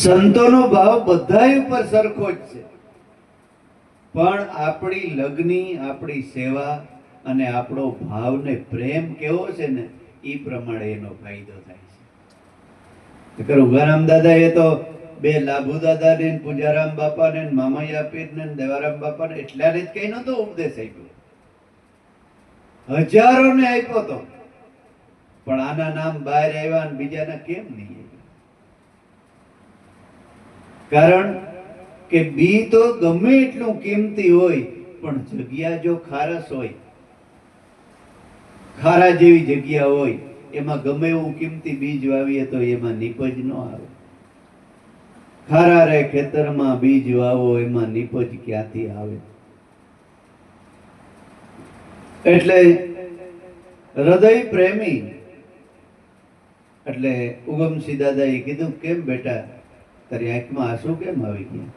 સંતોનો ભાવ બધા ઉપર સરખો જ છે, પણ આપણી લગ્ની, આપણી સેવા અને આપણો ભાવ ને પ્રેમ કેવો છે ને એ પ્રમાણે એનો ફાયદો થાય છે. ઉગારામ દાદા એ તો બે લાભુ દાદા ને, પૂજારામ બાપા ને, મામૈયા પીર ને, દેવારામ બાપા ને એટલાને જ કઈ નતો ઉપદેશ આપ્યો, હજારો ને આપ્યો તો, પણ આના નામ બહાર આવ્યા ને બીજાના કેમ નહીં? કારણ કે બી તો ગમે એટલું કિંમતી હોય, પણ જગ્યા જો ખારસ હોય, ખારા જેવી જગ્યા હોય, એમાં ગમે એવું કિંમતી બીજ વાવીએ તો એમાં નીપજ ન આવે. ખારા રે ખેતરમાં બીજ વાવો, એમાં નીપજ ક્યાંથી આવે? એટલે હૃદય પ્રેમી એટલે ઉગમસિંહ દાદાએ કીધું, કેમ બેટા તારી આંખમાં આંસુ કેમ આવી ગયા?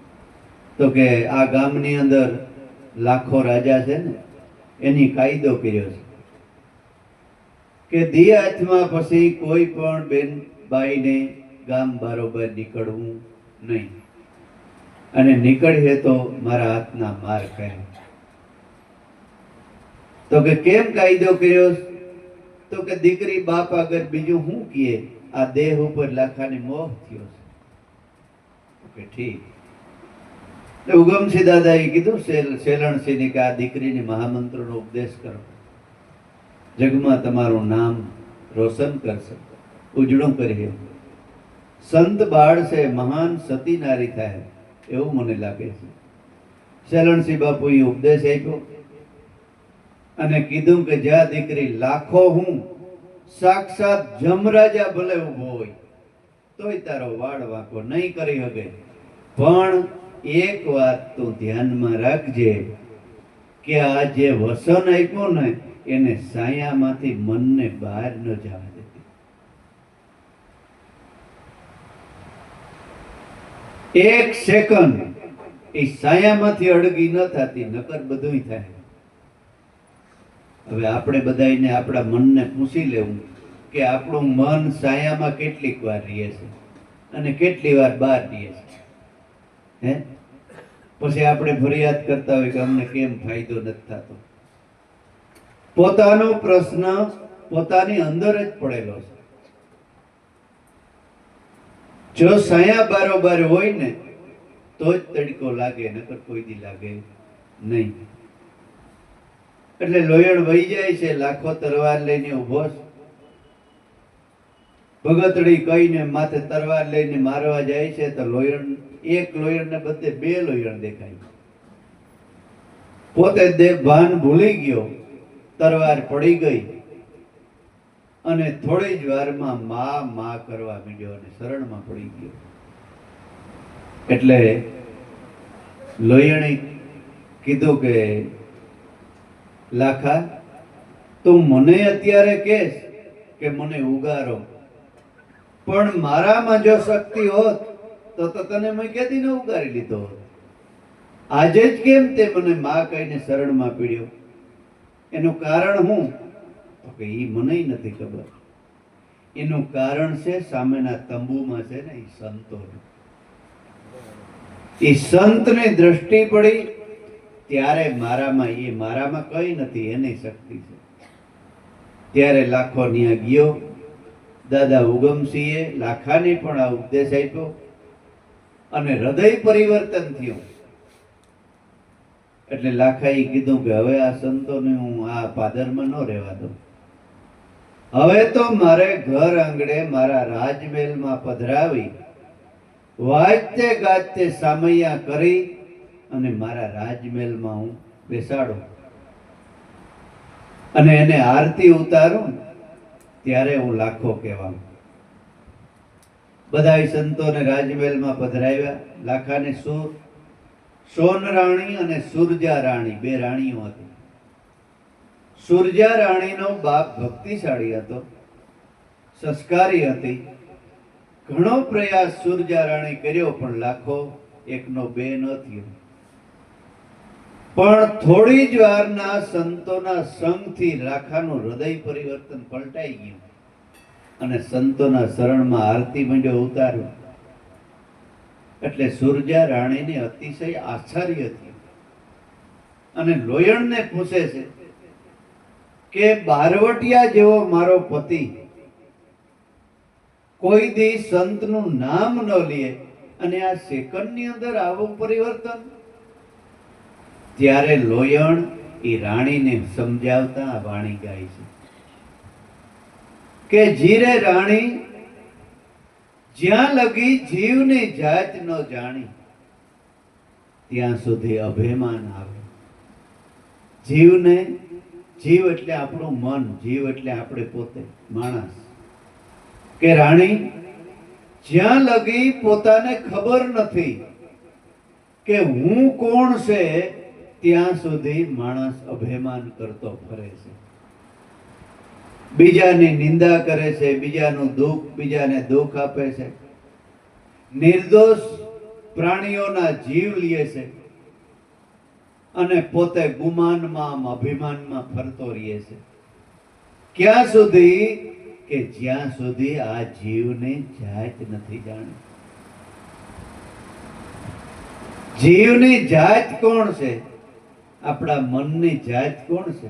તો કે આ ગામની અંદર લાખો રાજા છે ને, એની કાયદો કર્યો છે કે દી હાથમાં પછી કોઈ પણ બેન બાઈને ગામ બારોબાર નીકળવું નહીં, અને નીકળીએ તો મારા હાથના માર કહે. તો કે કેમ કાયદો કર્યો? તો કે દીકરી બાપ આગળ બીજું શું કહે, આ દેહ ઉપર લાખાની મોહ થયો છે. ઠીક. ઉગમસિંહ દાદાએ કીધું શેલણસિંહને કે આ દીકરીને મહામંત્રનો ઉપદેશ કરો, જગમાં તમારું નામ રોશન કરશે, ઉજળું કરીએ. સંત બાળ છે, મહાન સતી નારી થાય એવું મને લાગે છે. શેલણસિંહ બાપુએ ઉપદેશ આપ્યો અને કીધું કે જ્યાં દીકરી લાખો હું સાક્ષાત જમરાજા ભલે ઉભો હોય તોય તારો વાળ વાંકો નહીં કરી શકે, પણ એક વાત તું ધ્યાનમાં રાખજે કે આ જે વસન આપ્યું ને એને સાયામાંથી મનને બહાર ન જવા દેતી. એક સેકન્ડ એ સાયામાંથી અડગી ન થતી, નકર બધું થાય. હવે આપણે બધાને આપણા મનને પૂછી લેવું કે આપણું મન સાયામાં કેટલીક વાર રહે છે અને કેટલી વાર બહાર રહે છે. હે પછી આપણે ફરિયાદ કરતા હોય કે અમને કેમ ફાયદો નથી થતો. પોતાનો પ્રશ્ન પોતાની અંદર જ પડેલો છે. જો સાયા બારોબાર હોય ને તો જ તડકો લાગે, નકર કોઈ દી લાગે નહીં. એટલે લોયણ વહી જાય છે, લાખો તરવાર લઈને ઉભો છે. ભગતડી કહીને માથે તરવાર લઈને મારવા જાય છે તો લોયણ, એક લોયણ ને બદલે બે લોયણ દેખાય. પોતે ભાન ભૂલી ગયો, તરવાર પડી ગઈ અને થોડી જ વારમાં મા મા કરવા માંડ્યો અને શરણમાં પડી ગયો. એટલે લોયણે કીધું કે લાખા તું મને અત્યારે કહેશ કે મને ઉગારો, પણ મારામાં જો શક્તિ હોત તો તને મેં કેદી ન ઉગારી લીધો હોત. આજે જ કેમ તે મને માં કહીને શરણમાં પીડ્યો? એનું કારણ શું? તો કે એ મને નથી ખબર. એનું કારણ છે સામેના તંબુમાં છે ને એ સંતો. એ સંતની દ્રષ્ટિ પડી ત્યારે મારામાં કઈ નથી, એની શક્તિ છે. ત્યારે લાખો ન્યા ગયો. દાદા ઉગમસિંહે લાખાને પણ આ ઉપદેશ આપ્યો અને હૃદય પરિવર્તન થયું. એટલે લાખાએ કીધું કે હવે આ સંતોને હું આ પાદરમાં ન રહેવા દઉં. હવે તો મારે ઘર આંગણે મારા રાજમહેલમાં પધરાવી વાજતે ગાજતે સામૈયા કરી અને મારા રાજમહેલમાં હું બેસાડું અને એને આરતી ઉતારું, ત્યારે હું લાખો કહેવાનું. બધા સંતોને રાજમહેલમાં પધરાવ્યા. લાખાને સોન રાણી અને સુરજા રાણી બે રાણીઓ હતી. સુરજા રાણીનો બાપ ભક્તિશાળી હતો, સંસ્કારી હતી. ઘણો પ્રયાસ સુરજા રાણી કર્યો પણ લાખો એકનો બે ન થયો. પણ થોડી જ વારના સંતોના સંગથી લાખાનું હૃદય પરિવર્તન પલટાઈ ગયું અને સંતોના શરણમાં આરતી માંડ્યો ઉતાર્યો. એટલે સુરજા રાણીને અતિશય આશ્ચર્ય થયું અને લોયણને પૂછે છે કે બારવટિયા જેવો મારો પતિ કોઈ દી સંતનું નામ ન લે અને આ સેકન્ડની અંદર આવું પરિવર્તન. ત્યારે લોયણ એ રાણીને સમજાવતા આ વાણી ગાય છે કે જીરે રાણી, જ્યાં લગી જીવની જાત ન જાણી ત્યાં સુધી અભિમાન આવે. જીવને, જીવ એટલે આપણું મન, જીવ એટલે આપણે પોતે માણસ. કે રાણી, જ્યાં લગી પોતાને ખબર નથી કે હું કોણ છે ત્યાં સુધી માણસ અભિમાન કરતો ફરે છે. બીજાની નિંદા કરે છે, બીજાને દુઃખ આપે છે, નિર્દોષ પ્રાણીઓના જીવ લે છે અને પોતે ગુમાનમાં, અભિમાનમાં ફરતો રહે છે. ક્યાં સુધી? કે જ્યાં સુધી આ જીવને જાત નથી જાણી. જીવની જાત કોણ છે? આપણા મનની જાત કોણ છે?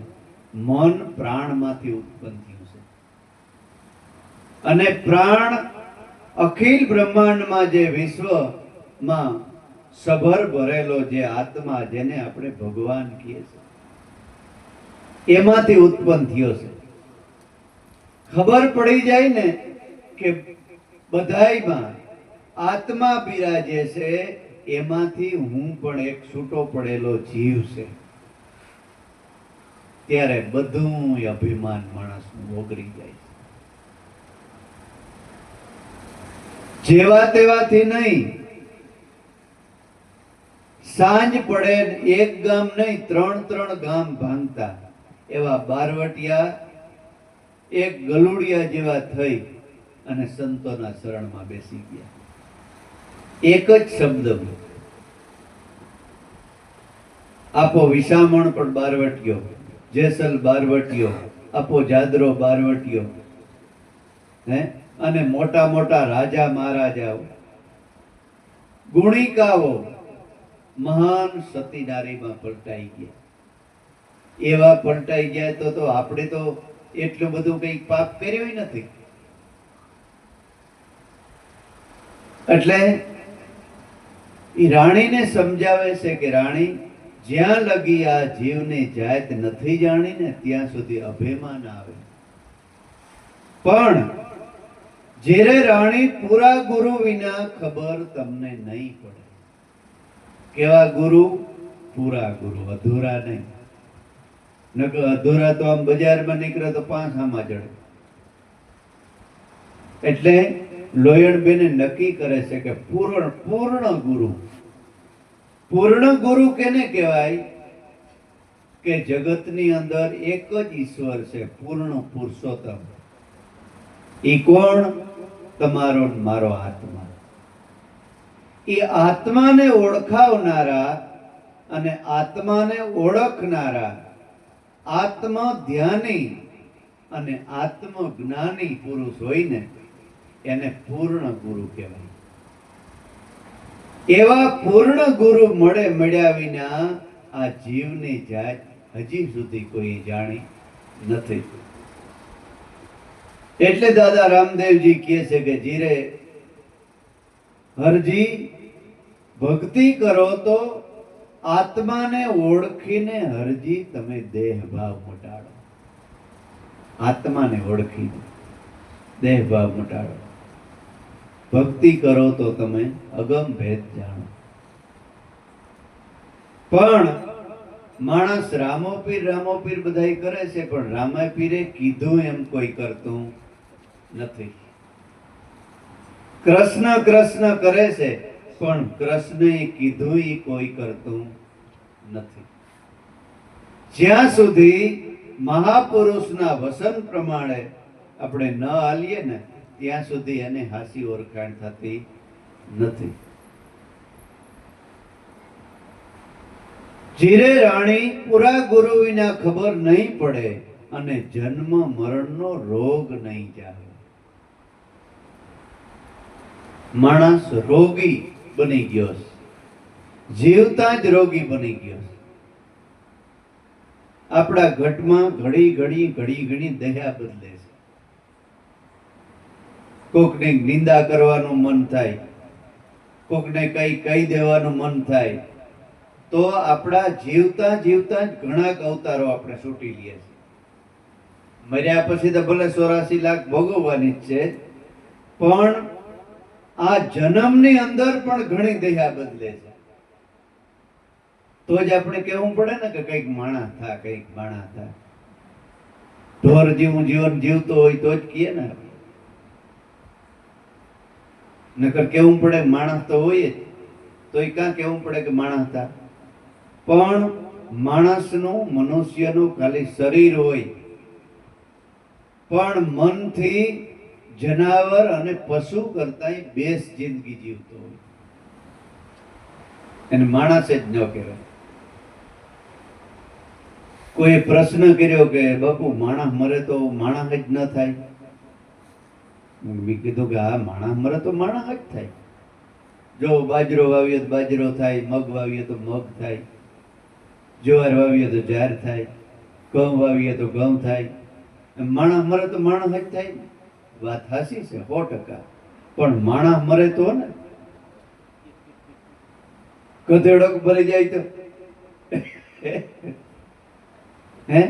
મન પ્રાણમાંથી ઉત્પન્ન થયું છે અને પ્રાણ અખિલ બ્રહ્માંડમાં જે વિશ્વમાં સભર ભરેલો જે આત્મા, જેને આપણે ભગવાન કહીએ છીએ, એમાંથી ઉત્પન્ન થયો છે. ખબર પડી જાય ને કે બધાયમાં આત્મા બિરાજે છે, એમાંથી હું પણ એક છૂટો પડેલો જીવ છે. ત્યારે બધું અભિમાન માણસનું ઓગળી જાય છે. જેવા તેવાથી નહીં. સાંજ પડે એક ગામ નહીં, 3 ગામ ભાંગતા એવા બારવટિયા એક ગલુડિયા જેવા થઈ અને સંતોના શરણમાં બેસી ગયા. એક જ શબ્દ, આપો વિસામણ પણ બારવટિયો, જેસલ બારવટિયો, આપો જાદરો બારવટિયો, હે, અને મોટા મોટા રાજા મહારાજાઓ, ગુણિકાઓ મહાન સતી નારીમાં પલટાઈ ગયા. એવા પલટાઈ ગયા તો આપણે તો એટલું બધું કઈ પાપ કર્યું નથી. એટલે એ રાણીને સમજાવે છે કે રાણી, જ્યાં લગી આ જીવની જાત નથી જાણીને ત્યાં સુધી અભિમાન આવે. પણ જ્યારે રાણી પૂરા ગુરુ વિના ખબર તમને નહીં પડે. કેવા ગુરુ? પૂરા ગુરુ, અધૂરા નહીં. નકર અધૂરા તો આમ બજારમાં નીકળે તો 5 આમાં જડે. એટલે લોયણ બેને નક્કી કરે છે કે પૂર્ણ ગુરુ. પૂર્ણ ગુરુ કેને કહેવાય? કે જગતની અંદર એક જ ઈશ્વર છે, પૂર્ણ પુરુષોત્તમ. ઈ કોણ? તમારો મારો આત્મા. એ આત્માને ઓળખાવનારા અને આત્માને ઓળખનારા, આત્મ ધ્યાની અને આત્મ જ્ઞાની પુરુષ હોય ને એને પૂર્ણ ગુરુ કહેવાય. એવા પૂર્ણ ગુરુ મળ્યા વિના આ જીવની જાત હજી સુધી કોઈ જાણી નથી. એટલે દાદા રામદેવજી કહે છે કે જીરે હરજી ભક્તિ કરો તો આત્માને ઓળખીને હરજી તમે દેહ ભાવ મટાડો. આત્માને ઓળખીને દેહ ભાવ મટાડો. ભક્તિ કરો તો તમે અગમ ભેદ જાણો. પણ માણસ રામોપીર બધાય કરે છે, પણ રામાપીરે કીધું એમ કોઈ કરતું નથી. કૃષ્ણ કૃષ્ણ કરે છે, પણ કૃષ્ણએ કીધું એ કોઈ કરતું નથી. જ્યાં સુધી મહાપુરુષના વસન પ્રમાણે આપણે ન હાલીએ ને ત્યાં સુધી એને હાસી ઓળખાણ થતી નથી. જીરે રાણી પૂરા ગુરુ વિના ખબર નહીં પડે અને જન્મ મરણનો રોગ નહીં જાવે. માણસ રોગી બની ગયો છે, જીવતા જ રોગી બની ગયો છે. આપણા ઘટમાં ઘડી ઘડી દયા બદલે છે. કોકની નિંદા કરવાનું મન થાય, કોકને કઈ કહી દેવાનું મન થાય, તો આપણા જીવતા જીવતા જ ઘણા અવતારો આપણે છૂટી લઈએ છીએ. મર્યા પછી તો ભલે 84 લાખ ભોગવવાની જ છે, પણ આ જન્મની અંદર પણ ઘણી દયા બદલે છે. તો જ આપણે કહેવું પડે ને કે કંઈક માણસ થા, કંઈક માણસ થા. ઢોર જેવું જીવન જીવતો હોય તો જ કહીએ ને. નકર કેવું પડે માણસ તો હોય જ, તો એ કાં કેવું પડે કે માણસ થા. પણ માણસનું, મનુષ્યનું ખાલી શરીર હોય, પણ મનથી જનાવર અને પશુ કરતા બેસ્ટ જિંદગી જીવતો હોય, એને માણસ જ ન કહેવાય. કોઈ પ્રશ્ન કર્યો કે બાપુ માણસ મરે તો માણસ જ ન થાય? મેં કીધું કે હા, માણસ મરે તો માણસ જ થાય. જો બાજરો વાવીએ તો બાજરો થાય, મગ વાવીએ તો મગ થાય, જુવાર વાવીએ તો જાર થાય, ઘઉં વાવીએ તો ઘઉં થાય. માણસ મરે તો માણસ જ થાય ને. વાત હાસી છે 100%. પણ માણસ મરે તો ને, ગધેડો ભરી જાય તો હે?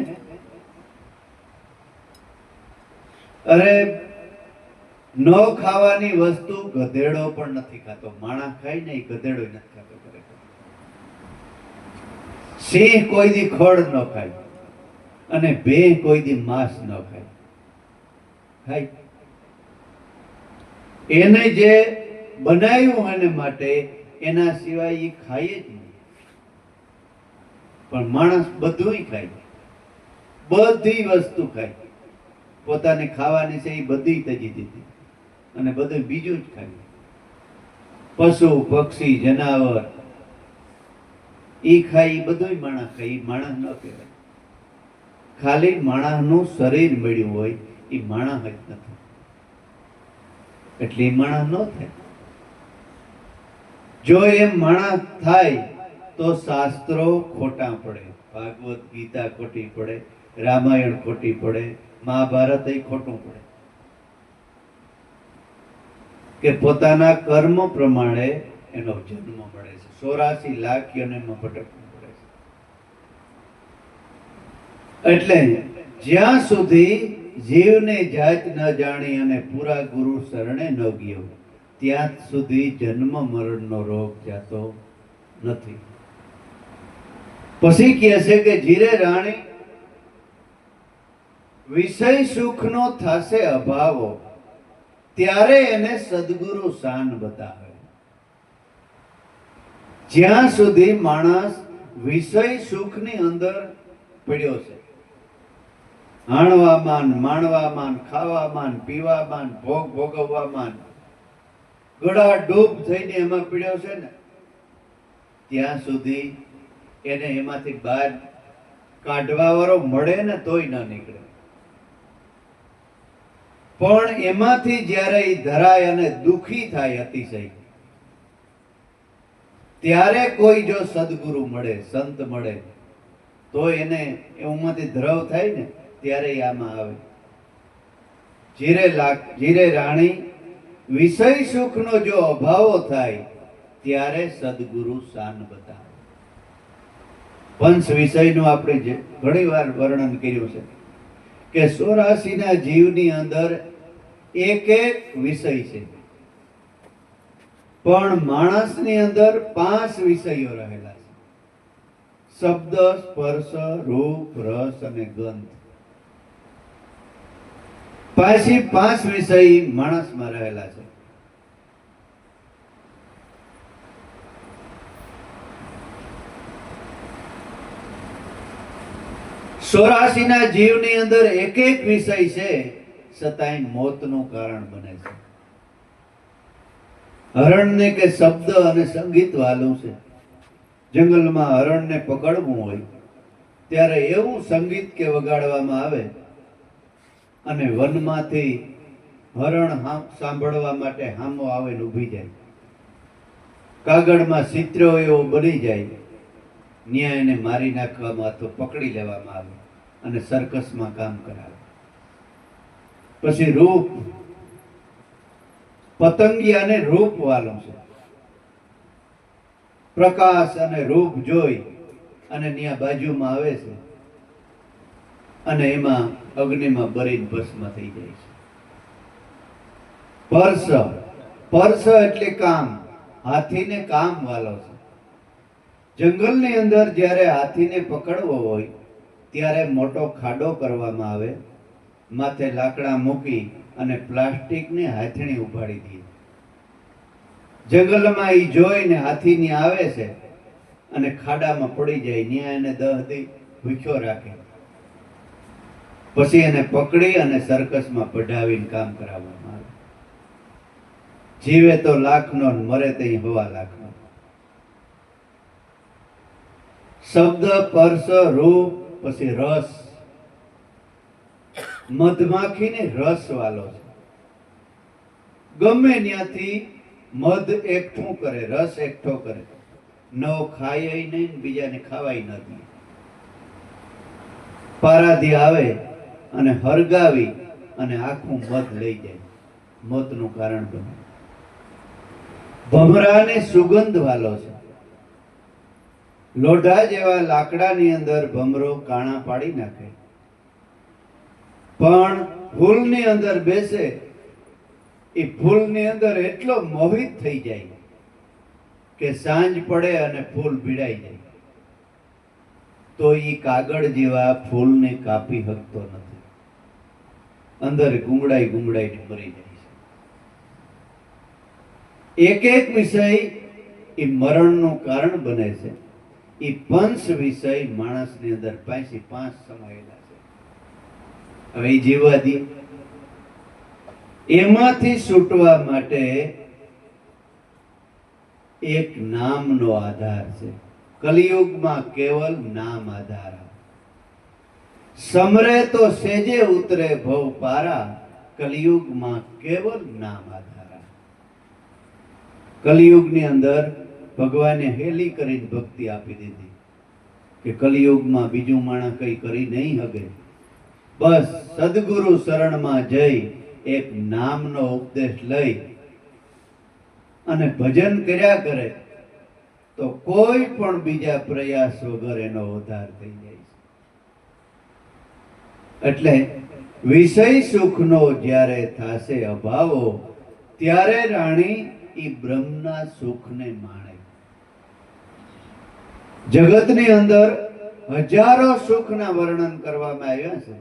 અરે ન ખાવાની વસ્તુ ગધેડો પણ નથી ખાતો. માણસ ખાય ને, એ ગધેડો નથી ખાતો. સિંહ કોઈ દી ખડ ન ખાય, અને ભેં કોઈ દી માંસ ન ખાય. ખાય એને જે બનાવ્યું એને માટે, એના સિવાય એ ખાય જ નહીં. પણ માણસ બધું ખાય, બધી વસ્તુ ખાય. પોતાને ખાવાની છે એ બધી તજી દીધી, અને બધું બીજું જ ખાય. પશુ પક્ષી જનાવર ઈ ખાય, એ બધું માણસ ખાય. એ માણસ ન કહેવાય. ખાલી માણસનું શરીર મળ્યું હોય, એ માણસ જ નથી. એટલે એ માણસ ન થાય. જો એમ માણસ થાય તો શાસ્ત્રો ખોટા પડે, ભાગવત ગીતા ખોટી પડે, રામાયણ ખોટી પડે, મહાભારત એ ખોટું પડે. કે પોતાના કર્મ પ્રમાણે એનો જન્મ મળે છે. 84 લાખ યોનિમાં ભટકવું પડે છે. એટલે જ્યાં સુધી જીવને જાત ન જાણી અને પૂરા ગુરુ શરણે ન ગયો, ત્યાં સુધી જન્મ મરણનો રોગ જાતો નથી. પછી કહે છે કે જીરે રાણી વિષય સુખનો થાશે અભાવો, ત્યારે એને સદગુરુ શાન બતાવે. જ્યાં સુધી માણસ વિષય સુખની અંદર પડ્યો છે, હાણવામાં, માણવામાં, ખાવામાં, પીવામાં, ભોગ ભોગવવામાં, ગળા ડૂબ થઈને એમાં પડ્યો છે ને, ત્યાં સુધી એને એમાંથી બહાર કાઢવા વાળો મળે ને તોય ન નીકળે. પણ એમાંથી જ્યારે એ ધરાય અને દુખી થાય અતિશય, ત્યારે કોઈ જો સદગુરુ મળે, સંત મળે, તો એને એમાંથી ધરાવ થાય ને, ત્યારે આમાં આવે. જીરે રાણી વિષય સુખનો જો અભાવો થાય, ત્યારે સદગુરુ શાન બતાવે. પંચ વિષયનું આપણે ઘણી વાર વર્ણન કર્યું છે કે 84 ના જીવની અંદર એક એક વિષય છે, પણ માણસની અંદર 5 વિષયો રહેલા છે: શબ્દ, સ્પર્શ, રૂપ, રસ અને ગંધ. પાછી 5 વિષય માણસમાં રહેલા છે. ચોરાસીના જીવની અંદર એક એક વિષય છે, છતાંય મોતનું કારણ બને છે. હરણને કે શબ્દ અને સંગીત વાલું છે. જંગલમાં હરણને પકડવું હોય ત્યારે એવું સંગીત કે વગાડવામાં આવે, અને વનમાંથી હરણ સાંભળવા માટે હામો આવે ને ઊભી જાય, કાગળમાં ચિત્રો એવો બની જાય, ન્યાય એને મારી નાખવામાં અથવા પકડી લેવામાં આવે અને સર્કસમાં કામ કરાવે. પછી રૂપ, પતંગિયાને રૂપ વાલો છે. પ્રકાશ અને રૂપ જોઈ અને ત્યાં બાજુમાં આવે છે અને એમાં અગ્નિમાં બળીને ભસ્મ થઈ જાય છે. પર્સ, પર્સ એટલે કામ, હાથીને કામ વાલો છે. જંગલની અંદર જ્યારે હાથીને પકડવો હોય ત્યારે મોટો ખાડો કરવામાં આવે, માથે લાકડા મૂકી અને પ્લાસ્ટિકની હાથણી ઉપાડી દે. જંગલમાં ઈ જોઈને હાથીની આવે છે અને ખાડામાં પડી જાય, ત્યાં એને 10 દી ભૂખ્યો રાખે, પછી એને પકડી અને સર્કસમાં પઢાવીને કામ કરાવવામાં આવે. જીવે તો લાખનો, મરે તો 1.25 લાખનો. શબ્દ, પર્શ, રૂપ, પછી રસ. મધમાખીને રસ વાલો છે. ગમે ત્યાંથી મધ એકઠું કરે, રસ એકઠો કરે, નવો ખાય નહીં, બીજાને ખાવાય ન દે. પારાધી આવે અને હરગાવી અને આખું મધ લઈ જાય, મોતનું કારણ બને. ભમરાને સુગંધ વાલો છે. લોઢા જેવા લાકડાની અંદર ભમરો કાણા પાડી નાખે, પણ ફૂલની અંદર બેસે, એ ફૂલની અંદર એટલો મોહિત થઈ જાય કે સાંજ પડે અને ફૂલ ભીડાઈ જાય તો એ કાગળ જેવા ફૂલને કાપી શકતો નથી, અંદર ગુંગળાઈ ગુંગળાઈને મરી જાય છે. એક એક વિષય એ મરણનું કારણ બને છે. એ પંચ વિષય માણસની અંદર 5 સમાયેલા છે. હવે એ જીવવા દે. એમાંથી છૂટવા માટે એક નામનો આધાર છે. કલિયુગમાં કેવલ નામ આધાર. સમરે તો સેજે ઉતરે ભવ પારા, કલિયુગમાં કેવલ નામ આધાર. કલિયુગની અંદર ભગવાને હેલી કરીને ભક્તિ આપી દીધી કે કલિયુગમાં બીજું માણસ કઈ કરી નહીં શકે. બસ સદગુરુ શરણમાં જઈ એક નામનો ઉપદેશ લઈ અને ભજન કર્યા કરે તો કોઈ પણ બીજા પ્રયાસ વગર એનો ઉદ્ધાર થઈ જાય છે. એટલે વિષય સુખનો જ્યારે થાશે અભાવો, ત્યારે રાણી ઈ બ્રહ્મના સુખને માણે. જગતની અંદર હજારો સુખના વર્ણન કરવામાં આવ્યા છે,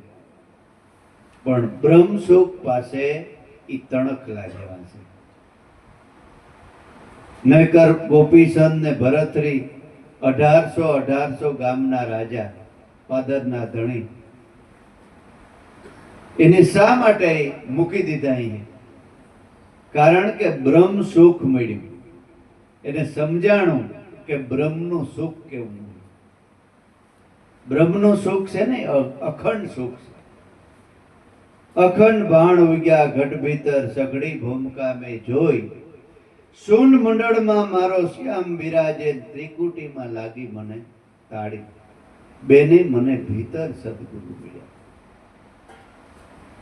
પણ બ્રહ્મ સુખ પાસે ઈ તણખલા જેવા છે. નહીતર ગોપીચંદ ને ભરતરી 1800 ગામના રાજા, પાદરના ધણી, એને શા માટે મૂકી દીધા અહીંયા? કારણ કે બ્રહ્મ સુખ મળ્યું. એને સમજાણું કે બ્રહ્મનું સુખ કેવું. બ્રહ્મનું સુખ છે ને અખંડ સુખ છે. અખંડ બાણ ઉગ્યા ઘટ ભીતર, સઘળી ભૂમિકા મેં જોઈ, સુન મંડળમાં મારો શ્યામ બિરાજે, ત્રિકુટીમાં લાગી મને તાળી, બેને મને ભીતર સદગુરુ મળ્યા.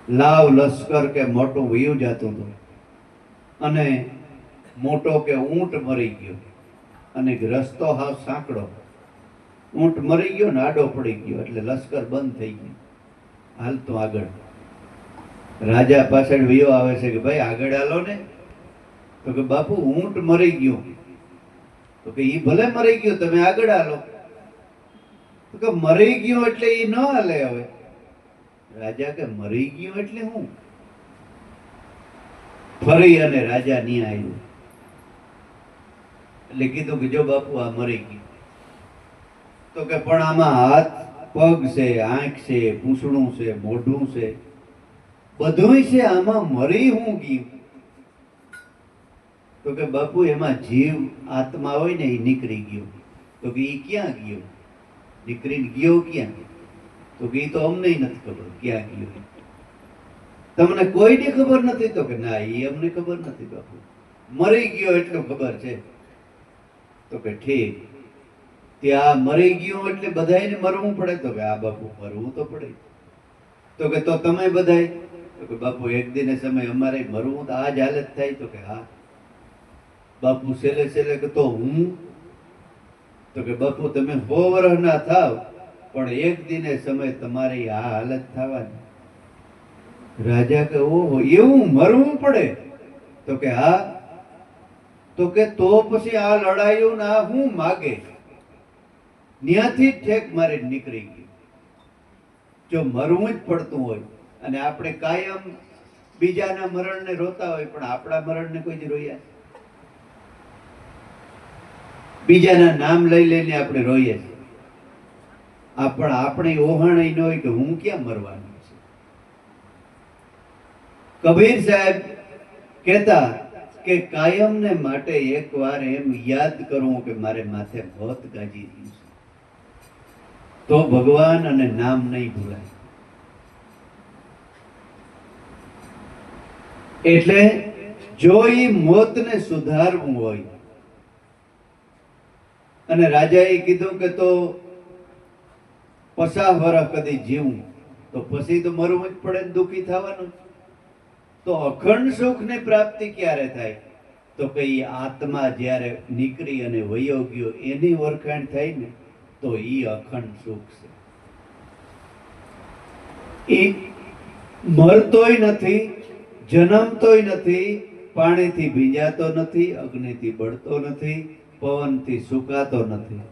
લાવ લશ્કર કે મોટું વયું જતું હતું અને મોટો કે ઊંટ મરી ગયો અને રસ્તો હાવ સાંકડો, ઊંટ મરી ગયો ને આડો પડી ગયો એટલે લશ્કર બંધ થઈ ગયું. હાલતો આગળ. રાજા પાછળ વયો આવે છે કે ભાઈ આગળ હાલો ને. તો કે બાપુ ઊંટ મરી ગયો. તો કે ઈ ભલે મરી ગયો, તમે આગળ હાલો. તો કે મરી ગયો એટલે ઈ ન હાલે. હવે રાજા કે મરી ગયો એટલે હું? ફરી અને રાજા ની આવ્યું એટલે કીધું કે જો બાપુ આ મરી ગયું. તો કે પણ આમાં હાથ પગ છે, આંખ છે, પૂંછડું છે, મોઢું છે, બધું છે, આમાં મરી હું ગયું? તો કે બાપુ એમાં જીવ આત્મા હોય ને એ નીકળી ગયો. તો કે ઈ ક્યાં ગયો? નીકળીને ગયો ક્યાં? તો કે ઈ તો અમને નથી ખબર ક્યાં ગયો. તમને કોઈની ખબર નથી? તો કે ના, એ અમને ખબર નથી બાપુ, મરી ગયો એટલું ખબર છે. તો કે ઠીક, ત્યાં મરી ગયો એટલે બધાને મરવું પડે? તો કે આ બાપુ મરવું તો પડે. તો કે તો તમે બધાય? તો કે બાપુ એક દિને સમય અમારે મરવું તો આ જ હાલત થાય? તો કે હા. બાપુ છેલ્લે છેલ્લે કે તો હું? તો કે બાપુ તમે 100 વર્ષના થાવ પણ એક દિને સમય તમારી આ હાલત થવાની. રાજા કે ઓહો, એવું મરવું પડે? તો કે હા. તો કે તો પછી આ લડાઈઓ ના હું માગે? ત્યાંથી જ ઠેક મારે નીકળી ગયું. જો મરવું જ પડતું હોય અને આપણે કાયમ બીજાના મરણને રોતા હોય પણ આપણા મરણને કોઈ જ રોયા? બીજાના નામ લઈ લઈને આપણે રોઈએ છીએ. આપણી ઓહાણ ન હોય કે હું ક્યાં મરવાનું છે. કબીર સાહેબ કહેતા કે કાયમને માટે એકવાર એમ યાદ કરવું કે મારે માથે મોત ગાજી રહ્યું છે, તો ભગવાન અને નામ નહીં ભૂલાય. એટલે જો એ મોતને સુધારવું હોય, અને રાજાએ કીધું કે તો 50 વર્ષ કદી જીવું, તો પછી તો મરવું જ પડે, દુઃખી થવાનું. તો અખંડ સુખની પ્રાપ્તિ ક્યારે થાય? તો કે એ આત્મા જ્યારે નીકળી અને વયો ગયો એની ઓળખાણ થાય ને, તો એ અખંડ સુખ છે. એ મરતોય નથી, જન્મતોય નથી, પાણીથી ભીંજાતો નથી, અગ્નિથી બળતો નથી, પવનથી સુકાતો નથી,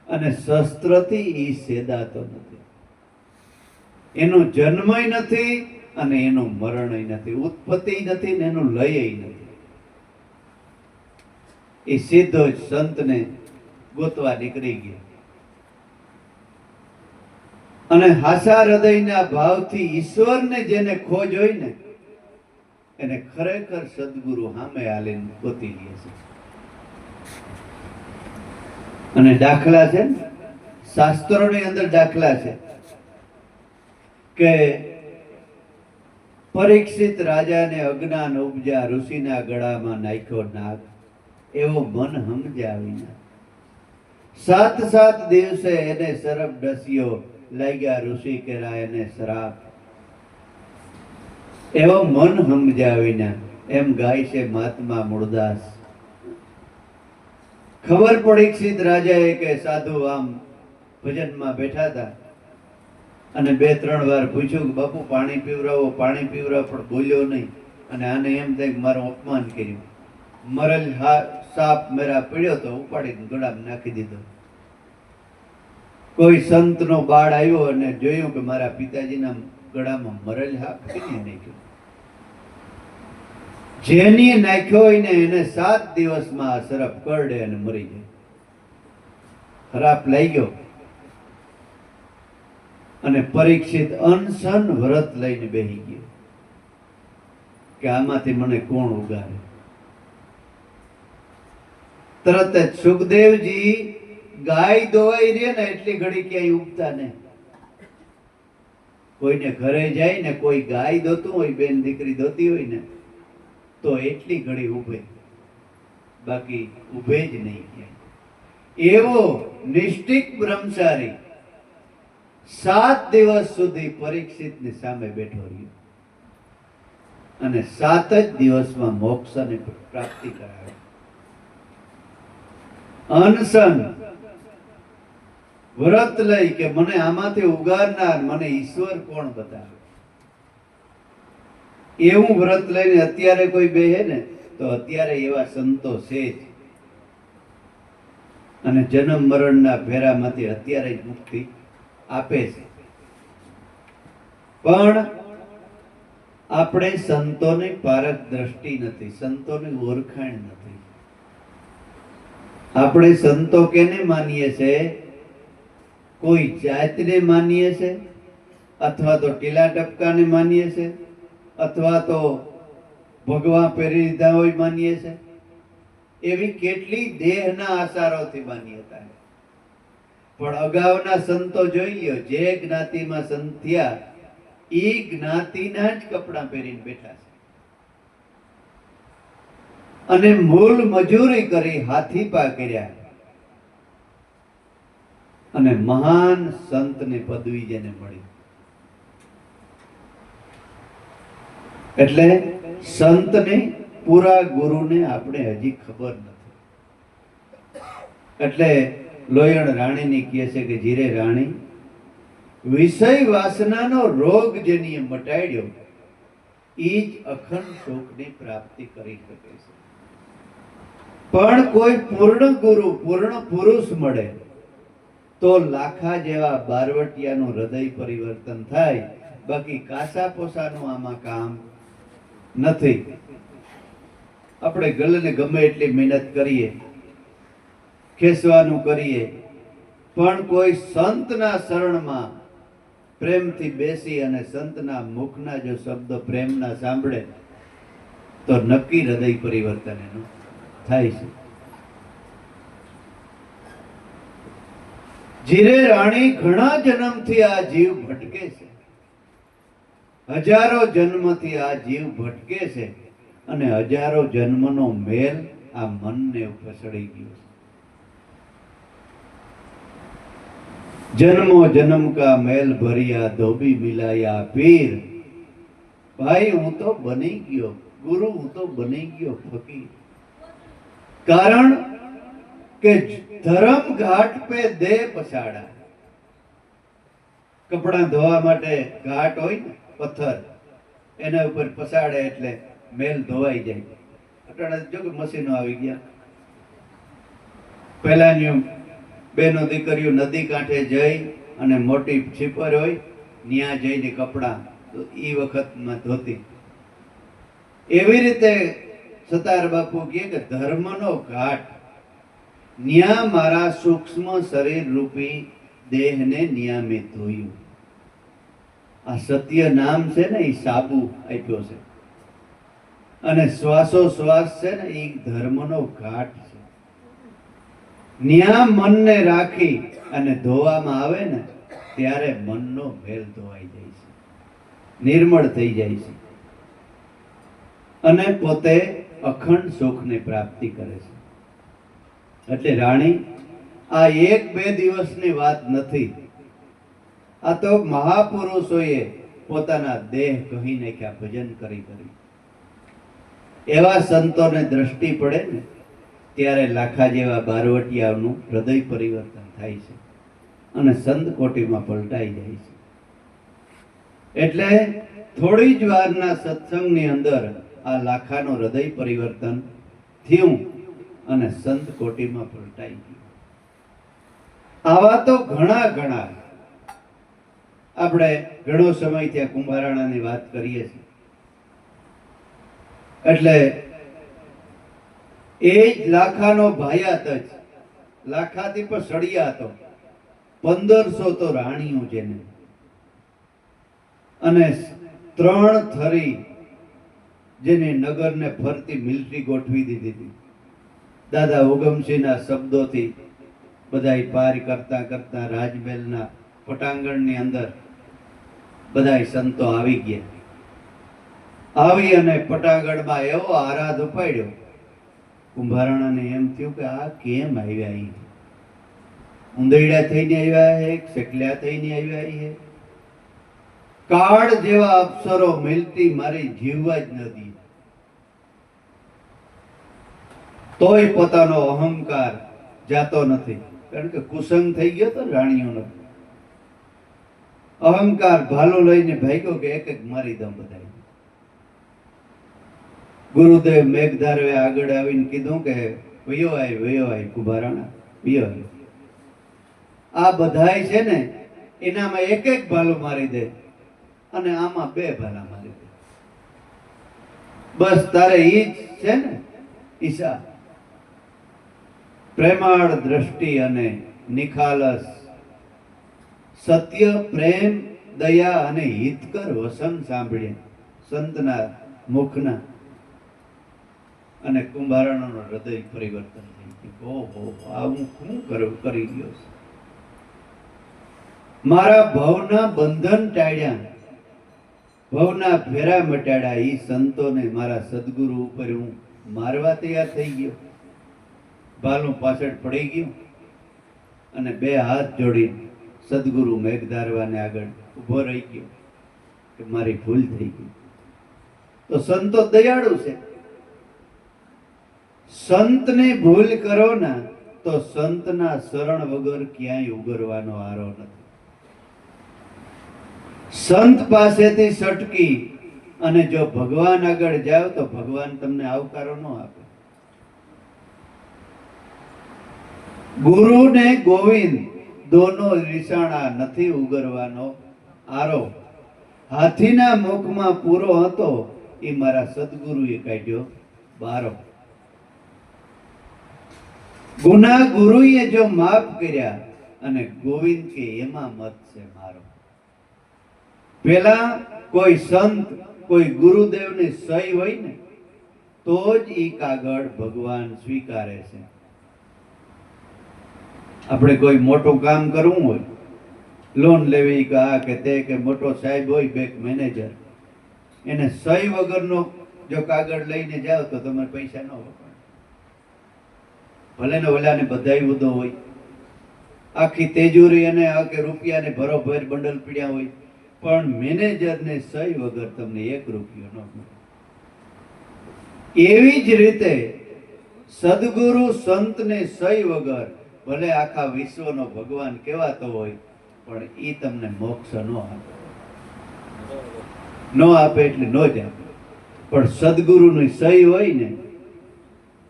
અને શસ્ત્રથી ઈ સેદાતો નથી. એનો જન્મય નથી અને એનું મરણય નથી, ઉત્પત્તિ નથી ને એનું લયય નથી. એ સીધો જ સંતને ગોતવા નીકળી ગયો અને હાસા હૃદયના ભાવથી ઈશ્વરને જેને ખોજ હોય ને એને ખરેખર સદગુરુ સામે હાલીને ગોતી લે છે. અને દાખલા છે, શાસ્ત્રોની અંદર દાખલા છે કે પરીક્ષિત રાજાને અજ્ઞાન ઉપજા, ઋષિના ગળામાં નાખ્યો નાગ, એવો મન સમજાવીને 7 દિવસે એને સરપ ડસ્યો, લાગ્યા ઋષિ કેરા એને શ્રાપ. એવો મન સમજાવીને, એમ ગાય છે મહાત્મા મૂળદાસ. ખબર પરીક્ષિત રાજાએ કે સાધુ આમ ભજનમાં બેઠા હતા અને 2-3 વાર પૂછ્યું કે બાપુ પાણી પીવરાવો, પાણી પીવરાવો, પણ બોલ્યો નહીં. અને આને એમ થાય કે મારું અપમાન કર્યું. મરેલ સાપ મેરા પીડ્યો તો ઉપાડીને ગળામાં નાખી દીધો. કોઈ સંતનો બાળ આવ્યો અને જોયું કે મારા પિતાજીના ગળામાં મરેલ સાપ કેને નાખ્યો. જેની નાખ્યો હોય ને એને 7 દિવસમાં આ સરપ કરડે અને મરી જાય. ખરાબ લાગ્યો અને પરીક્ષિત અનશન વ્રત લઈને બેસી ગયો કે આમાંથી મને કોણ ઉગારે. તરત જ સુખદેવજી ગાય દોવાઈ રહે ને એટલી ઘડી ક્યાંય ઉગતા નહીં. કોઈને ઘરે જાય ને કોઈ ગાય દોતું હોય, બેન દીકરી દોતી હોય ને, તો એટલી ઘડી ઉભે, બાકી ઉભે જ નહીં ક્યાંય. એવો નિષ્ઠિક બ્રહ્મચારી 7 દિવસ સુધી પરીક્ષિતની સામે બેઠો રહ્યો અને 7 જ દિવસમાં મોક્ષની પ્રાપ્તિ કરાવી. અનશન વ્રત લઈ કે મને આમાંથી ઉગારનાર મને ઈશ્વર કોણ બતાવે. એવું વ્રત લઈને અત્યારે કોઈ બેહે ને તો અત્યારે એવા સંતો છે જ, અને જન્મ મરણના ફેરામાંથી અત્યારે જ મુક્તિ આપે છે. પણ આપણે સંતોની પારખ દ્રષ્ટિ નથી, સંતોની ઓળખાણ નથી. આપણે સંતો કેને માનીએ છે? કોઈ જાતને માનીએ છે, અથવા તો ટીલા ટપકાને માનીએ છે, અથવા તો ભગવા પહેરી લીધા હોય માનીએ છે. એવી કેટલી દેહના આસારોથી માન્યતા. પણ અગાઉના સંતો જોઈ લ્યો, જે જ્ઞાતિમાં સંત થયા એ જ્ઞાતિના જ કપડાં પહેરીને બેઠા છે અને મૂલ મજૂરી કરી હાથી પા કર્યા અને મહાન સંતની પદવી જેને મળી. એટલે સંતને પૂરા ગુરુને આપણે હજી ખબર નથી. એટલે લોયણ રાણીની કહે છે કે જીરે રાણી, વિષય વાસનાનો રોગ જેની મટાડ્યો એ જ અખંડ સુખની પ્રાપ્તિ કરી શકે છે. પણ કોઈ પૂર્ણ ગુરુ, પૂર્ણ પુરુષ મળે તો લાખા જેવા બારવટિયાનું હૃદય પરિવર્તન થાય. બાકી કાસા પોસાનું આમાં કામ નથી. આપણે ગલને ગમે એટલી મહેનત કરીએ, ખેસવાનું કરીએ, પણ કોઈ સંતના શરણમાં પ્રેમથી બેસી અને સંતના મુખના જો શબ્દ પ્રેમના સાંભળે તો નક્કી હૃદય પરિવર્તન એનું થાય છે. જીરે રાણી, ઘણા જન્મથી આ જીવ ભટકે છે, હજારો જન્મથી આ જીવ ભટકે છે અને હજારો જન્મનો મેલ આ મનને ઉપર ચડી ગયો છે. જન્મો જન્મ કા મેલ ભરિયા ધોબી મિલાયા પીર. ભાઈ હું તો બની ગયો ગુરુ, હું તો બની ગયો ફકીર. કારણ કે ધર્મ ઘાટ પે દે પછાડા. કપડા ધોવા માટે ઘાટ હોય ને, પથ્થર, એના ઉપર પછાડે એટલે મેલ ધોવાઈ જાય. અટાણે જો કે મશીનો આવી ગયા. પહેલાની બેનો દીકરીઓ નદી કાંઠે જઈ અને મોટી છીપર હોય ત્યાં જઈને કપડા એ વખતમાં ધોતી. એવી રીતે સતાર બાપુ કહે કે ધર્મનો ઘાટ, ન્યા મારા સૂક્ષ્મ શરીર રૂપી દેહને નિયામે ધોયું. આ સત્ય નામ છે ને એ સાબુ આપ્યો છે અને શ્વાસો શ્વાસ છે ને એ ધર્મનો ઘાટ છે. ન્યા મનને રાખી અને ધોવામાં આવે ને ત્યારે મનનો ભેલ ધોવાઈ જાય છે, નિર્મળ થઈ જાય છે અને પોતે અખંડ સુખની પ્રાપ્તિ કરે છે. એટલે રાણી, આ એક બે દિવસની વાત નથી. આ તો મહાપુરુષોએ પોતાના દેહ કહી નાખ્યા ભજન કરી કરી. એવા સંતોને દ્રષ્ટિ પડે ને ત્યારે લાખા જેવા બારવટિયાનું હૃદય પરિવર્તન થાય છે અને સંત કોટીમાં પલટાઈ જાય છે. એટલે થોડી જ વારના સત્સંગની અંદર આ લાખાનું હૃદય પરિવર્તન થયું અને સંત કોટીમાં પલટાઈ ગયું. આવા તો ઘણા ઘણા આપણે ઘણો સમય ત્યાં કુંભારાણાની વાત કરીએ છીએ. એટલે એ જ લાખાનો ભાયાત જ, લાખાથી પણ સળિયા હતો. 1500 તો રાણીઓ જેને, અને 3 થરી જેને નગરને ફરતી મિલિટરી ગોઠવી દીધી હતી. દાદા ઉગમસિંહના શબ્દોથી બધાય પાર કરતા કરતા રાજમહેલના પટાંગણની અંદર બધાય સંતો આવી ગયા. આવી અને પટાંગણમાં એવો આરાધ ઉપાડ્યો, કુંભારાણાને એમ થયું કે આ કેમ આવ્યા? અહીં ઉંદરડા થઈને આવ્યા હે, સેકલ્યા થઈને આવ્યા હે. કાળ જેવા અપ્સરો મિલતી મારી જીવવા જ નથી. તોય પોતાનો અહંકાર જાતો નથી, કારણ કે કુસંગ થઈ ગયો તો રાણીઓનો. અહંકાર ભાલો લઈને ભાગ્યો કે એક એક મારી દમ બધા. ગુરુદેવ મેઘધારવે આગળ આવીને કીધું કે વયો આય કુંભારાણા, વયો આય. આ બધાય છે ને એનામાં એક એક ભાલો મારી દે અને આમાં 2 ભાલા મારી દે. બસ તારે ઈ જ છે ને ઈશા. પ્રેમાળ દ્રષ્ટિ અને નિખાલસ, સત્ય, પ્રેમ, દયા અને હિતકર વસન સાંભળ્યા સંતના મુખના, અને કુંભારાણાનો હૃદય પરિવર્તન થઈ ગયું. ઓહો, આ હું શું કરી ગયો છું? મારા ભવના બંધન ટાળ્યા ભવના ફેરા મટાડ્યા. ઈ સંતોને મારા સદગુરુ ઉપર હું મારવા તૈયાર થઈ ગયો. ભાલું પાછળ પડી ગયું અને બે હાથ જોડી સદગુરુ મેઘધારવાને આગળ ઊભો રહી ગયો કે મારી ભૂલ થઈ ગઈ. તો સંતો દયાળુ છે. સંતની ભૂલ કરો ના તો સંતના શરણ વગર ક્યાંય ઉગરવાનો આરો નથી. સંત પાસેથી સટકી અને જો ભગવાન આગળ જાવ તો ભગવાન તમને આવકારો ન આપે. ગુરુ ને ગોવિંદ દોનો રીસાણા નથી ઉગરવાનો આરો. હાથીના મુખમાં પૂરો હતો એ મારા સદગુરુએ કાઢ્યો બારો. ગુના ગુરુએ જો માફ કર્યા અને ગોવિંદ કે એમાં મત છે મારો. પેલા કોઈ સંત કોઈ ગુરુદેવની સહી હોય ને તો જ ઈ કાગળ ભગવાન સ્વીકારે છે. આપણે કોઈ મોટું કામ કરવું હોય, લોન લેવી કે આ કે તે કે મોટો સાહેબ હોય બેંક મેનેજર, એને સહી વગરનો જો કાગળ લઈને જાઓ તો તમારે પૈસા ન વપરાય. ભલે ને ઓલાને બધાય ઉદો હોય, આખી તેજુરી અને આ કે રૂપિયાને ભરોભર બંડલ પીડ્યા હોય, પણ મેનેજરને સહી વગર તમને 1 રૂપિયો ન મળે. એવી જ રીતે સદગુરુ સંતને સહી વગર ભલે આખા વિશ્વનો ભગવાન કહેવાતો હોય પણ એ તમને મોક્ષ ન આપે. ન આપે એટલે ન જ આપે. પણ સદગુરુની સહી હોય ને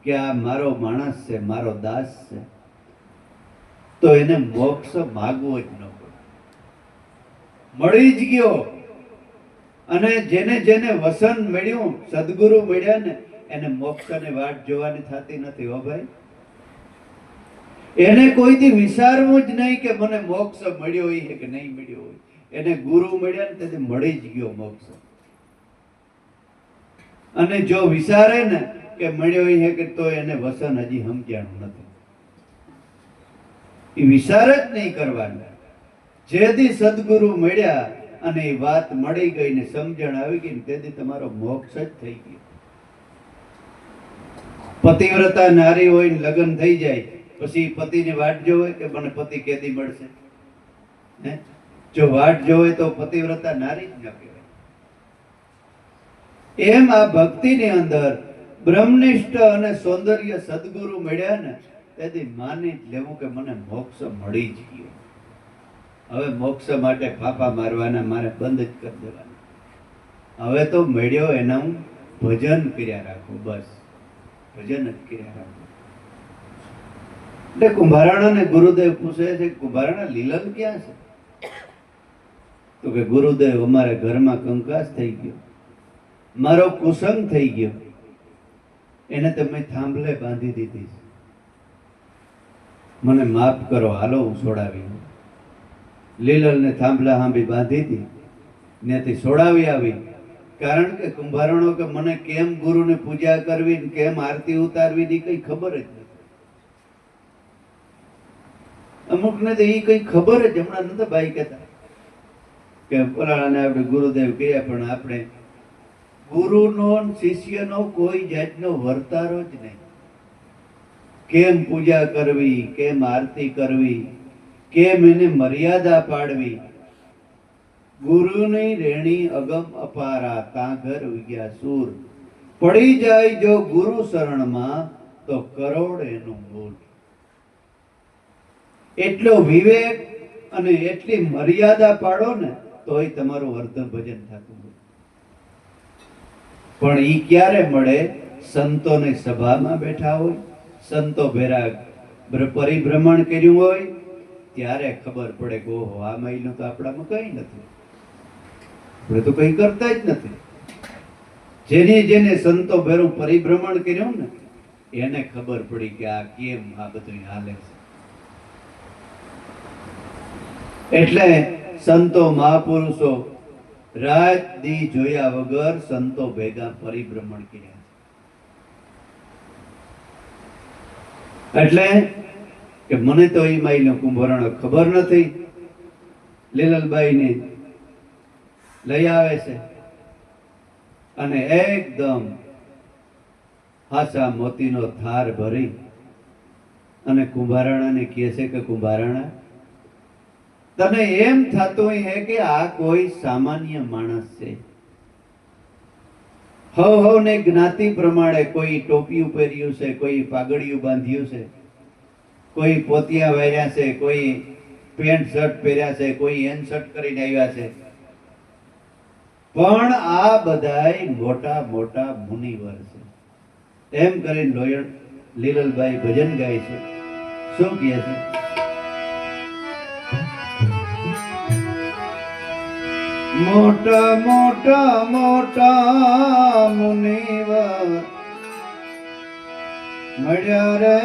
કે આ મારો માણસ છે, મારો દાસ છે, તો એને મોક્ષ માગવો જ ન પડે. મળી જ ગયો. અને જેને જેને વસન મળ્યું, સદગુરુ મળ્યા ને એને મોક્ષની વાટ જોવાની થતી નથી હો ભાઈ. એને કોઈથી વિચારવું જ નહીં કે મને મોક્ષ મળ્યો હોય કે નહીં મળ્યો હોય. એને ગુરુ મળ્યા ને તેથી મળી જ ગયો મોક્ષ. અને જો વિચારે ને કે મળ્યો હોય કે તો એને વસન હજી સમજાણું નથી. એ વિચાર જ નહીં કરવાના. જેથી સદગુરુ મળ્યા અને એ વાત મળી ગઈ ને સમજણ આવી ગઈ ને તેથી તમારો મોક્ષ જ થઈ ગયો. પતિવ્રતા નારી હોય ને લગ્ન થઈ જાય પછી પતિની વાટ જોવે કે મને પતિ કેદી મળશે. જો વાટ જોવે તો પતિવ્રતા નારી જ ન કહેવાય. એમ આ ભક્તિની અંદર બ્રહ્મનિષ્ઠ અને સૌંદર્ય સદગુરુ મળ્યા ને તેથી માની જ લેવું કે મને મોક્ષ મળી જ ગયો. હવે મોક્ષ માટે ફાફા મારવાના મારે બંધ જ કરી દેવાના. હવે તો મળ્યો એના હું ભજન કર્યા રાખું. બસ ભજન જ કર્યા રાખું. એટલે કુંભારાણાને ગુરુદેવ પૂછે છે કુંભારાણા લીલન ક્યાં છે? તો કે ગુરુદેવ અમારે ઘરમાં કંકાસ થઈ ગયો, મારો કુસંગ થઈ ગયો, એને તમે થાંભલે બાંધી દીધી છે, મને માફ કરો, હાલો હું છોડાવી. લીલલને થાંભલા હાંભી બાંધી હતી, ત્યાંથી છોડાવી આવી. કારણ કે કુંભારણો કે મને કેમ ગુરુને પૂજા કરવી ને કેમ આરતી ઉતારવી ની કઈ ખબર જ નથી. અમુકને તો એ કઈ ખબર જ હમણાં નતા ભાઈ કહેતા કે ફલાણાને આપણે ગુરુદેવ કહ્યા પણ આપણે ગુરુનો શિષ્યનો કોઈ જાતનો વર્તારો જ નહીં. કેમ પૂજા કરવી, કેમ આરતી કરવી, કેમ એને મર્યાદા પાડવી. ગુરુની રેણી અગમ અપારા તા ઘર ઉગ્યા સૂર. પડી જાય જો ગુરુ શરણમાં તો કરોડ એનું મૂળ. એટલો વિવેક અને એટલી મર્યાદા પાડો ને તોય તમારું વર્તન ભજન થતું હોય. પણ ઈ ક્યારે મળે? સંતોની સભામાં બેઠા હોય, સંતો ભેરા પરિભ્રમણ કર્યું હોય ત્યારે ખબર પડે કે ઓહો આ મહિનો તો આપણામાં કઈ નથી, આપણે તો કઈ કરતા જ નથી. જેને જેને સંતો ભેરું પરિભ્રમણ કર્યું ને એને ખબર પડી કે આ કેમ આ બધું હાલે છે. એટલે સંતો મહાપુરુષો રાત દી જોયા વગર સંતો ભેગા પરિભ્રમણ કર્યા. એટલે કે મને તો એ માઈનો કુંભરણ ખબર નથી. લીલલબાઈને લઈ આવે છે અને એકદમ હાસા મોતીનો થાર ભરી અને કુંભારાણાને કહે છે કે કુંભારાણા, તને એમ થતું હે કે આ કોઈ સામાન્ય માણસ છે. હવ ને જ્ઞાતિ પ્રમાણે કોઈ ટોપિયું પહેર્યું છે, કોઈ પાઘડિયું બાંધ્યું છે, કોઈ પોતિયા પહેર્યા છે, કોઈ પેન્ટ શર્ટ પહેર્યા છે, કોઈ એન શર્ટ કરીને આવ્યા છે, પણ આ બધાય મોટા મોટા મુનિવર છે. એમ કરીને લોયણ લીલલભાઈ ભજન ગાય છે. શું કહે છે? મોટા મોટા મોટા મુનિવર મળ્યા રે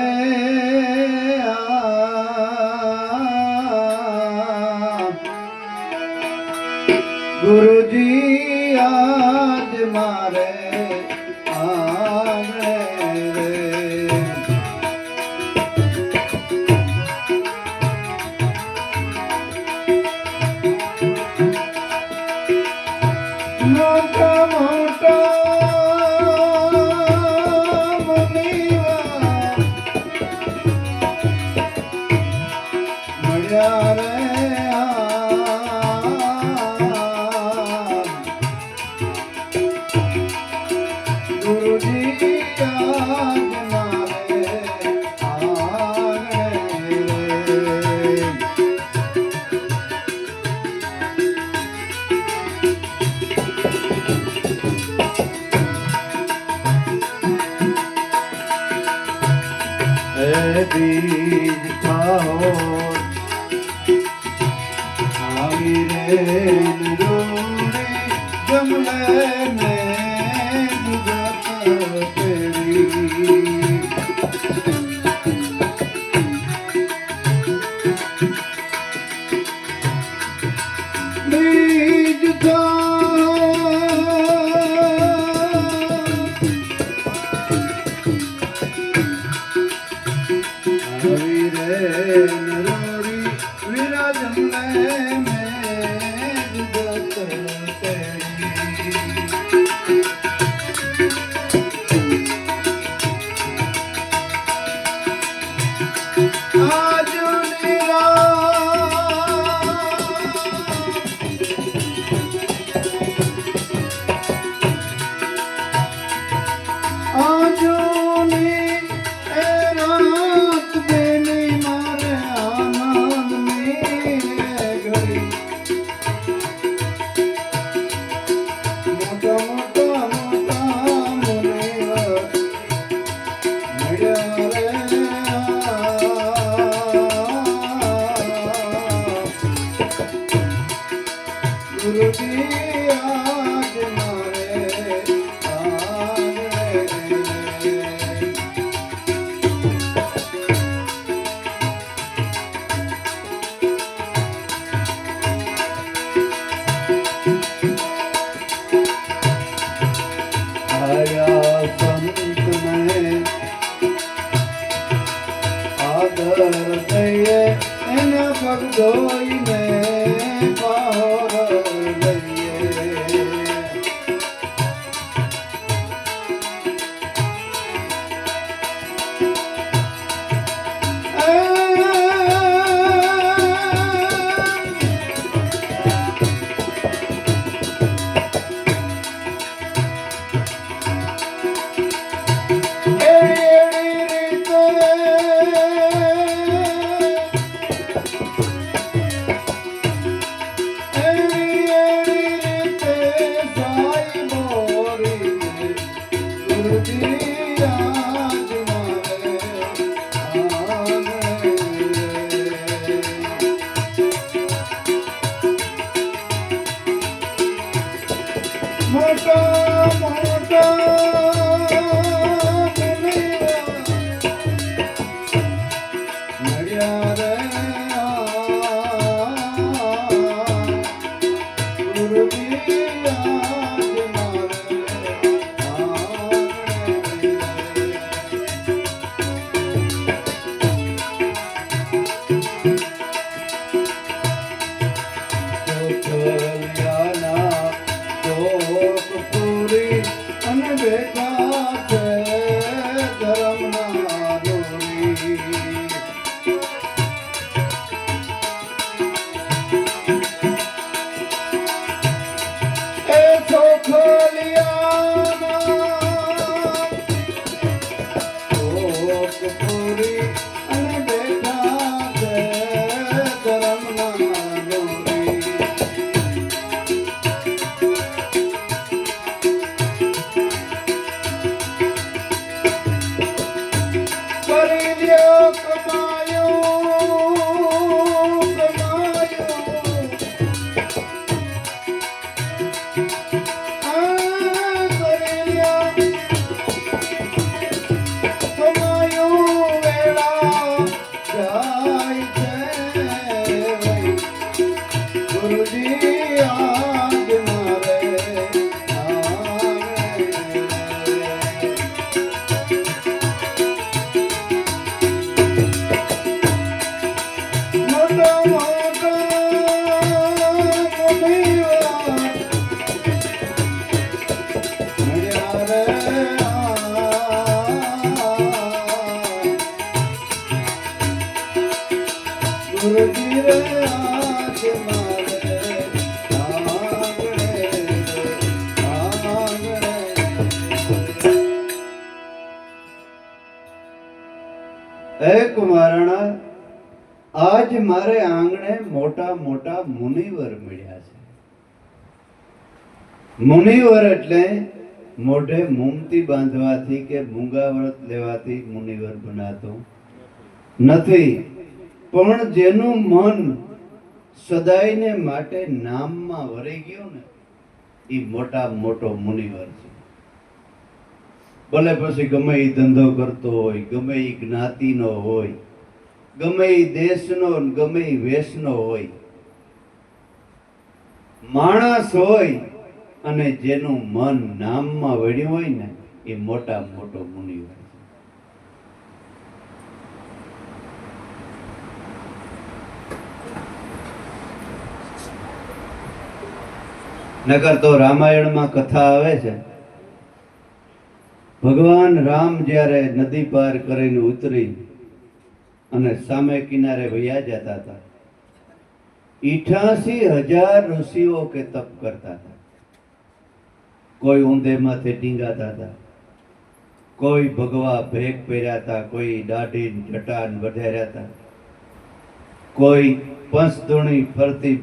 ગુરુજી આજ મારે આંગણે રે. મોટા મોટા મુનિવર મળ્યા રે ગુરુજી આજ મારે આંગણે રે. બીજ ખાઓ આવી રે નિરોડી જમલે ને જગત તેરી. બીજ ખાઓ આવી રે નરોરી વિરાજમ લે મેં જગત તેરી. આજની આજની એ રાત બેની મારે આનંદની ઘડી. મોટા મોટા મોટા મુનિવર મળ્યા રે ગુરુજી આજ મારે આંગણે રે. આયા સંતને આદર દઈએ એના પગ ધોઈને બહાર લઈએ. એવી રીતે પૂરી અને બેઠા છે ધર્મના દોરી. કરી લ્યો કમાયું કમાયું હે કુમારણા, આજ મારે આંગણે મોટા મોટા મુનિવર મળ્યા છે. મુનિવર એટલે મોઢે મૂમતી બાંધવાથી કે મૂંગા વ્રત લેવાથી મુનિવર બનાતો નથી, પણ જેનું મન સદાયને માટે નામમાં વરી ગયું ને એ મોટા મોટો મુનિવર છે. ભલે પછી ગમે એ ધંધો કરતો હોય, ગમે એ જ્ઞાતિનો હોય, ગમે એ દેશનો, ગમે એ વેશનો હોય, માણસ હોય અને જેનું મન નામમાં વળ્યું હોય ને એ મોટા મોટો મુનિવર છે. નકર તો રામાયણમાં કથા આવે છે, ભગવાન રામ જ્યારે નદી પાર કરીને ઉતરી અને સામે કિનારે વયા જતા હતા, 88,000 ઋષિઓ કે તપ કરતા હતા. કોઈ ઊંધે માથે ટીંગાતા હતા, કોઈ ભગવા ભેગ પહેર્યા હતા, કોઈ દાઢી જટાન વધાર્યા હતા, કોઈ પંચધૂણી ફરતી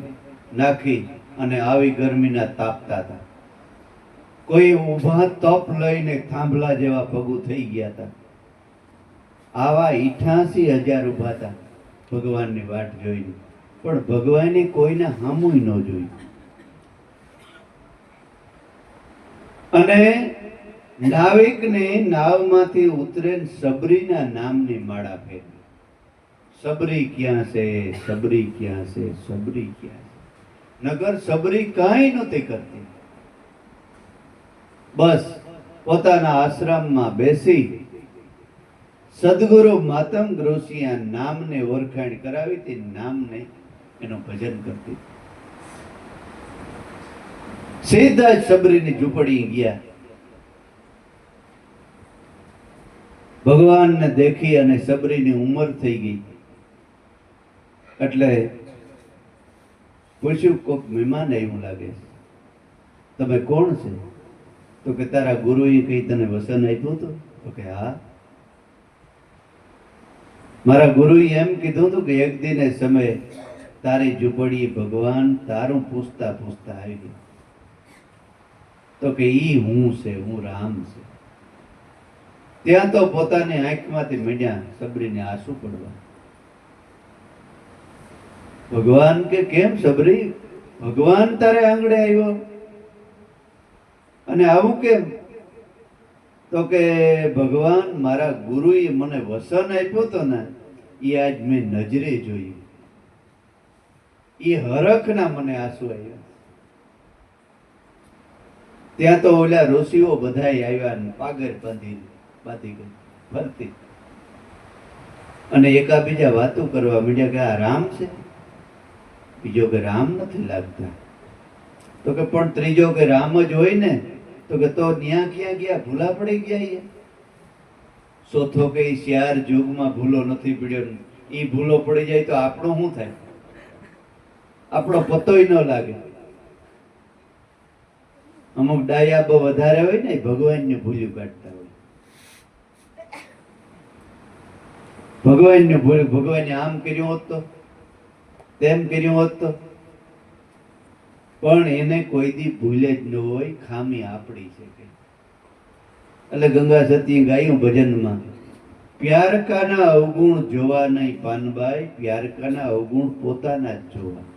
નાખી અને આવી ગરમીના તાપતા હતા, કોઈ ઊભા તપ લઈને થાંભલા જેવા પગું થઈ ગયા હતા. આવા 88,000 ઊભા હતા ભગવાનની વાટ જોઈને, પણ ભગવાને કોઈને હામુય ન જોયું. અને નાવિકને નાવમાંથી ઉતરે સબરીના નામની માળા ફેરવી. સબરી ક્યાં છે, સબરી ક્યાં છે, સબરી ક્યાં છે. નગર સબરી કાંઈ નહોતી કરતી, બસ પોતાના આશ્રમમાં બેસી સદગુરુ માતંગ ઋષિયા નામને ઓળખાણ કરાવી તે નામને એનું ભજન કરતી. સીધા જ સબરીની ઝૂંપડી ગયા. ભગવાનને દેખી અને સબરીની ઉંમર થઈ ગઈ એટલે પૂછ્યું, કોક મહેમાન એવું લાગે છે, તમે કોણ છે? તો કે તારા ગુરુએ કઈ તને વસન આપ્યું હતું? તો કે હા, મારા ગુરુએ એમ કીધું હતું કે એક દિને સમયે તારી ઝૂંપડી ભગવાન તારું પૂછતા પૂછતા આવી ગયું. તો કે ઈ હું છે, હું રામ છે. ત્યાં તો પોતાની આંખમાંથી મીડ્યા સબરીને આંસુ પડવા. ભગવાન કે કેમ સબરી, ભગવાન તારે આંગણે આવ્યો અને આવું કેમ? તો કે ભગવાન મારા ગુરુએ મને વસન આપ્યું તો ને એ આજ મેં નજરે જોયું, એ હરખના મને આંસુ આવ્યા. ત્યાં તો ઓલા ઋષિઓ બધાય આવ્યા ને પાગર બાંધી ગઈ ફરતી અને એકાબીજા વાતો કરવા માંડ્યા કે આ રામ છે, બીજો કે રામ નથી લાગતા. તો કે પણ ત્રીજો કે રામ જ હોય ને. તો કે તો ન્યા ક્યાં ગયા, ભૂલા પડી ગયા. ચોથો કે શિયાર યુગમાં ભૂલો નથી પડ્યો, ઈ ભૂલો પડી જાય તો આપણો શું થાય? આપણો પતોય ન લાગે. અમુક ડાયા બહુ વધારે હોય ને ભગવાનને ભૂલ્યું કાઢતા હોય. ભગવાનને ભૂલ, ભગવાને આમ કર્યું હોત તો, તેમ કર્યું હોત તો, પણ એને કોઈ દી ભૂલે જ ન હોય, ખામી આપણી છે કે. એટલે ગંગા સતી ગાયું ભજનમાં, પ્યાર કાના અવગુણ જોવા નહીં પાનબાઈ, પ્યાર કાના અવગુણ પોતાના જ જોવા.